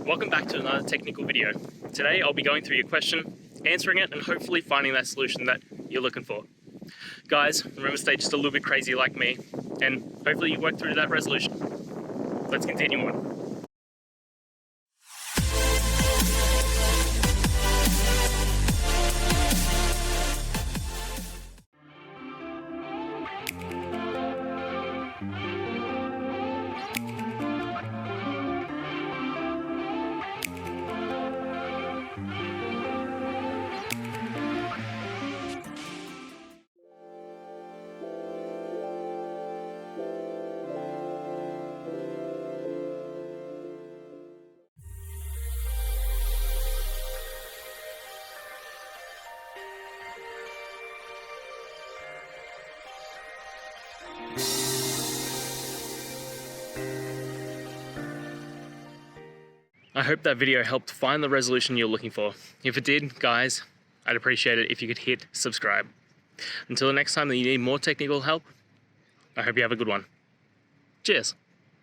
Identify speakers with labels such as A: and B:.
A: Welcome back to another technical video. Today I'll be going through your question, answering it, and hopefully finding that solution that you're looking for. Guys, remember to stay just a little bit crazy like me, and hopefully you work through that resolution. Let's continue on. I hope that video helped find the resolution you're looking for. If it did, guys, I'd appreciate it if you could hit subscribe. Until the next time that you need more technical help, I hope you have a good one. Cheers.